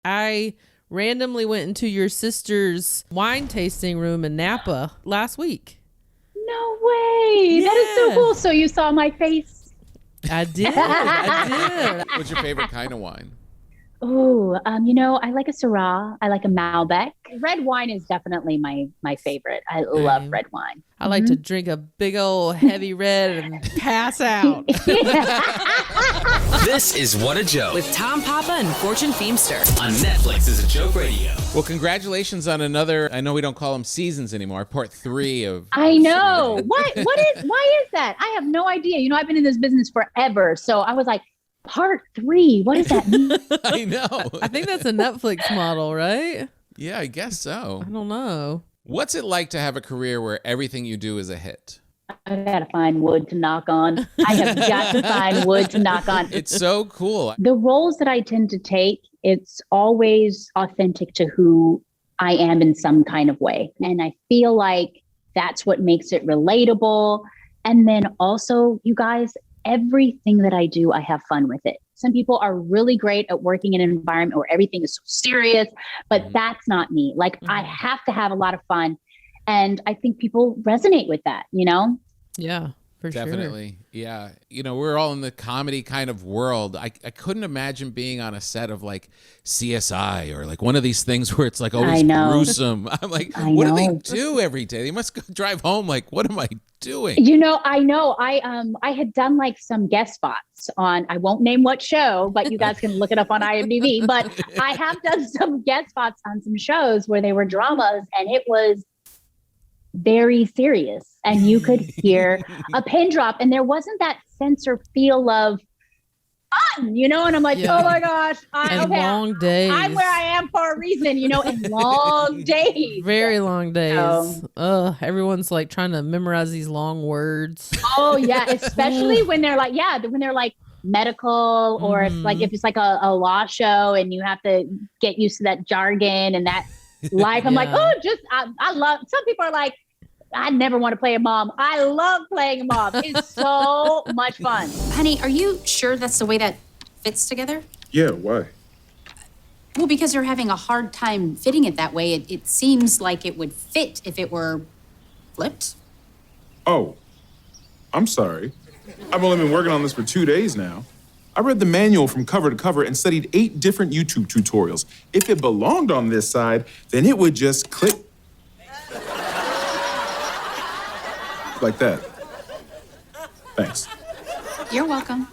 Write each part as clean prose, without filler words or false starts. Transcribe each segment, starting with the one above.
I randomly went into your sister's wine tasting room in Napa last week. No way. Yeah. That is so cool. So you saw my face? I did. I did. What's your favorite kind of wine? Oh, I like a Syrah. I like a Malbec. Red wine is definitely my favorite. I love red wine. I like to drink a big old heavy red and pass out. This is What a Joke With Tom Papa and Fortune Feimster. on Netflix is a Joke Radio. Well, congratulations on another, I know we don't call them seasons anymore, part 3 of... I know. Why is that? I have no idea. I've been in this business forever. So I was like, part 3, what does that mean? I know. I think that's a Netflix model, right? Yeah, I guess so. I don't know. What's it like to have a career where everything you do is a hit? I gotta find wood to knock on. I have got to find wood to knock on. It's so cool. The roles that I tend to take, it's always authentic to who I am in some kind of way. And I feel like that's what makes it relatable. And then also, you guys, everything that I do, I have fun with it. Some people are really great at working in an environment where everything is so serious, but that's not me. Like I have to have a lot of fun. And I think people resonate with that, Yeah, for sure. Definitely. Yeah. We're all in the comedy kind of world. I couldn't imagine being on a set of like CSI or like one of these things where it's like always I know. gruesome. I'm like, what do they do every day? They must go drive home. Like, what am I doing? I know. I had done like some guest spots on, I won't name what show, but you guys can look it up on IMDb. But I have done some guest spots on some shows where they were dramas, and it was very serious, and you could hear a pin drop, and there wasn't that sense or feel of fun, and I'm like, oh my gosh, long days. I'm where I am for a reason, and long days, Very long days. Everyone's like trying to memorize these long words. Oh yeah, especially when they're like, medical, or if it's like a law show and you have to get used to that jargon and that life. I'm like, I love, some people are like, I never want to play a mom. I love playing a mom. It's so much fun. Honey, are you sure that's the way that fits together? Yeah, why? Well, because you're having a hard time fitting it that way. It seems like it would fit if it were flipped. Oh, I'm sorry. I've only been working on this for 2 days now. I read the manual from cover to cover and studied 8 different YouTube tutorials. If it belonged on this side, then it would just click. Like that. Thanks. You're welcome.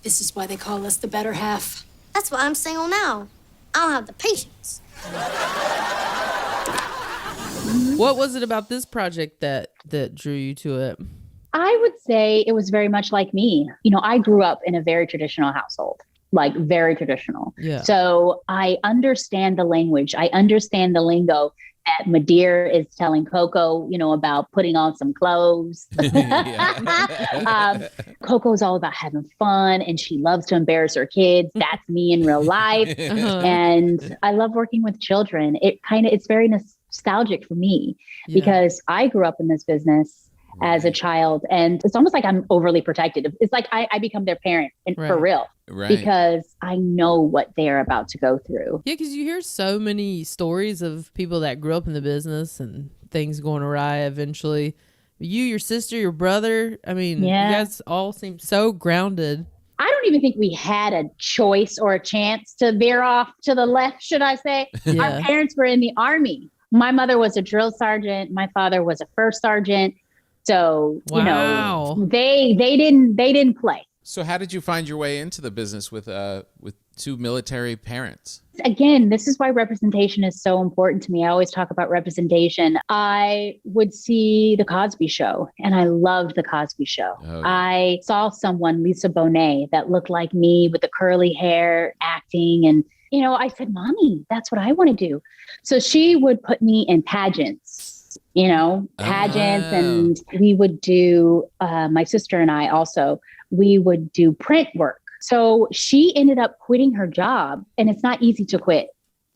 This is why they call us the better half. That's why I'm single now. I don't have the patience. What was it about this project that drew you to it? I would say it was very much like me. I grew up in a very traditional household, like very traditional. Yeah. So I understand the language. I understand the lingo that Madeir is telling Coco, about putting on some clothes. Coco's all about having fun, and she loves to embarrass her kids. That's me in real life. And I love working with children. It's very nostalgic for me because I grew up in this business as a child, and it's almost like I'm overly protected. It's like I become their parent, and for real, because I know what they're about to go through. Yeah, because you hear so many stories of people that grew up in the business and things going awry eventually. You, your sister, your brother, you guys all seem so grounded. I don't even think we had a choice or a chance to veer off to the left, should I say. Our parents were in the Army. My mother was a drill sergeant. My father was a first sergeant. So, they didn't play. So how did you find your way into the business with 2 military parents? Again, this is why representation is so important to me. I always talk about representation. I would see The Cosby Show, and I loved The Cosby Show. Oh, yeah. I saw someone, Lisa Bonet, that looked like me with the curly hair acting. And, I said, Mommy, that's what I want to do. So she would put me in pageants. Pageants, and we would do, my sister and I also, we would do print work. So she ended up quitting her job, and it's not easy to quit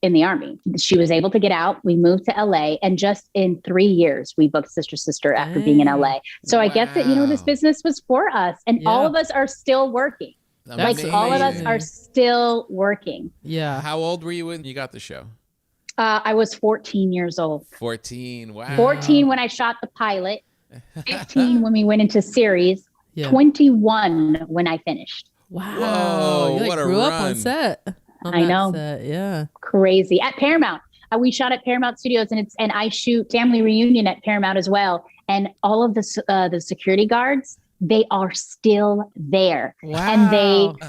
in the Army. She was able to get out. We moved to LA, and just in 3 years, we booked Sister after being in LA. So I guess that, this business was for us, and all of us are still working. Like all of us are still working. Yeah. How old were you when you got the show? I was 14 years old. 14. Wow. 14 when I shot the pilot. 15 when we went into series. Yeah. 21 when I finished. Wow. Whoa, You what a grew up run. on set. I know. Set. Yeah. Crazy. At Paramount. We shot at Paramount Studios, and I shoot Family Reunion at Paramount as well. And all of the security guards, they are still there. Wow. And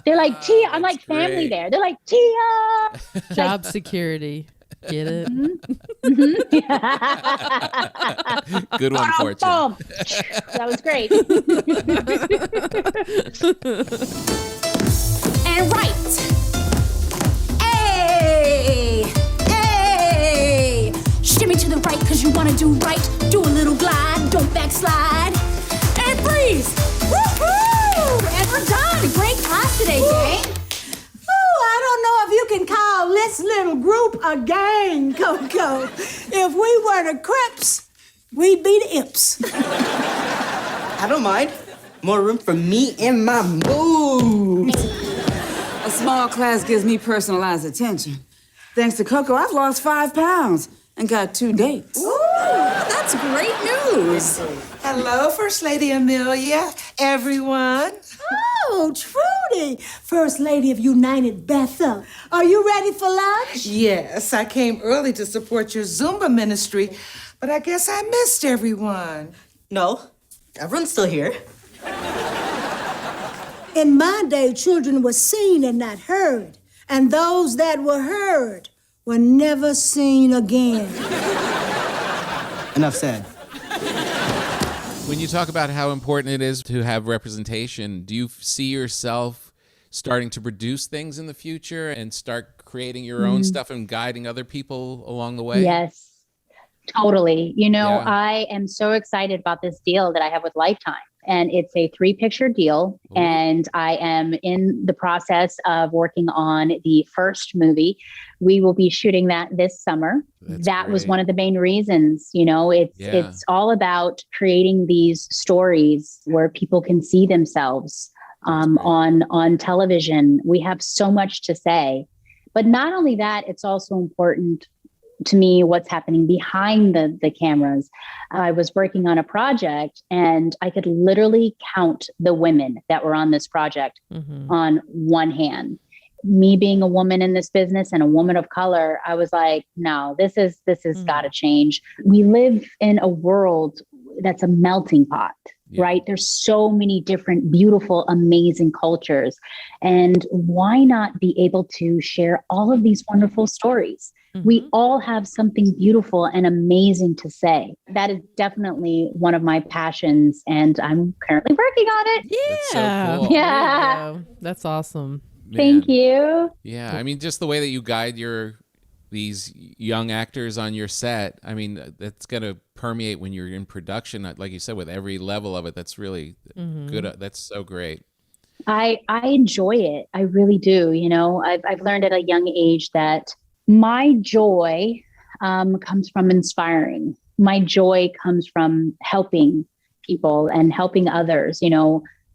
they're like, Tia. I'm like great. family there. They're like, Tia. Job security. Get it? Good one, Fortune. Boom. That was great. And right. Hey, hey. Shimmy to the right because you want to do right. Do a little glide, don't backslide. And freeze. Woo-hoo! And we're done. Great class today, gang. I don't know if you can call this little group a gang, Coco. If we were the Crips, we'd be the Ips. I don't mind. More room for me and my mood. A small class gives me personalized attention. Thanks to Coco, I've lost 5 pounds and got 2 dates. Ooh, that's great news. Hello, First Lady Amelia, everyone. Oh, Trudy, First Lady of United Bethel. Are you ready for lunch? Yes, I came early to support your Zumba ministry, but I guess I missed everyone. No, everyone's still here. In my day, children were seen and not heard, and those that were heard were never seen again. Enough said. When you talk about how important it is to have representation, do you see yourself starting to produce things in the future and start creating your own stuff and guiding other people along the way? Yes, totally. Yeah. I am so excited about this deal that I have with Lifetime. And it's a 3-picture deal. Ooh. And I am in the process of working on the first movie. We will be shooting that this summer. That was one of the main reasons, it's all about creating these stories where people can see themselves on television. We have so much to say, but not only that, it's also important to me what's happening behind the cameras. I was working on a project and I could literally count the women that were on this project on one hand. Me being a woman in this business and a woman of color, I was like, no, this has got to change. We live in a world that's a melting pot, right? There's so many different, beautiful, amazing cultures. And why not be able to share all of these wonderful stories? We all have something beautiful and amazing to say. That is definitely one of my passions, and I'm currently working on it. Yeah. That's so cool. Yeah. That's awesome. Thank you. Yeah, I mean, just the way that you guide these young actors on your set, I mean, that's going to permeate when you're in production, like you said, with every level of it. That's really good. That's so great. I enjoy it. I really do. I've learned at a young age that my joy comes from inspiring. My joy comes from helping people and helping others.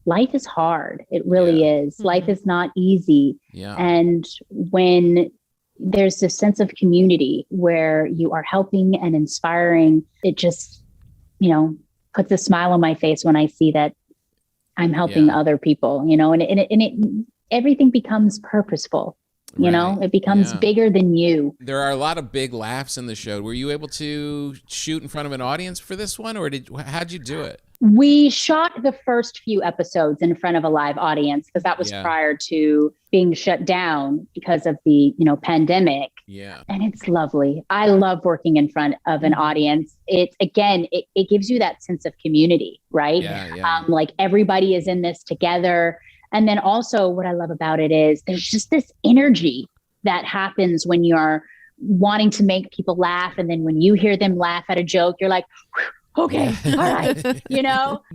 Life is hard. It really is. Life is not easy. Yeah. And when there's this sense of community where you are helping and inspiring, it just, puts a smile on my face when I see that I'm helping other people, and everything becomes purposeful. It becomes bigger than you. There are a lot of big laughs in the show. Were you able to shoot in front of an audience for this one, or how'd you do it? We shot the first few episodes in front of a live audience because that was prior to being shut down because of the, pandemic. Yeah. And it's lovely. I love working in front of an audience. It gives you that sense of community, right? Yeah. Like everybody is in this together. And then also what I love about it is there's just this energy that happens when you're wanting to make people laugh. And then when you hear them laugh at a joke, you're like, okay, all right,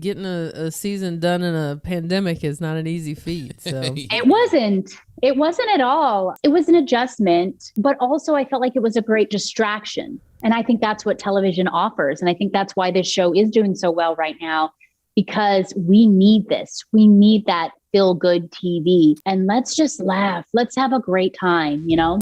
Getting a season done in a pandemic is not an easy feat. So It wasn't at all. It was an adjustment, but also I felt like it was a great distraction. And I think that's what television offers. And I think that's why this show is doing so well right now, because we need this. We need that feel good TV, and let's just laugh. Let's have a great time, you know?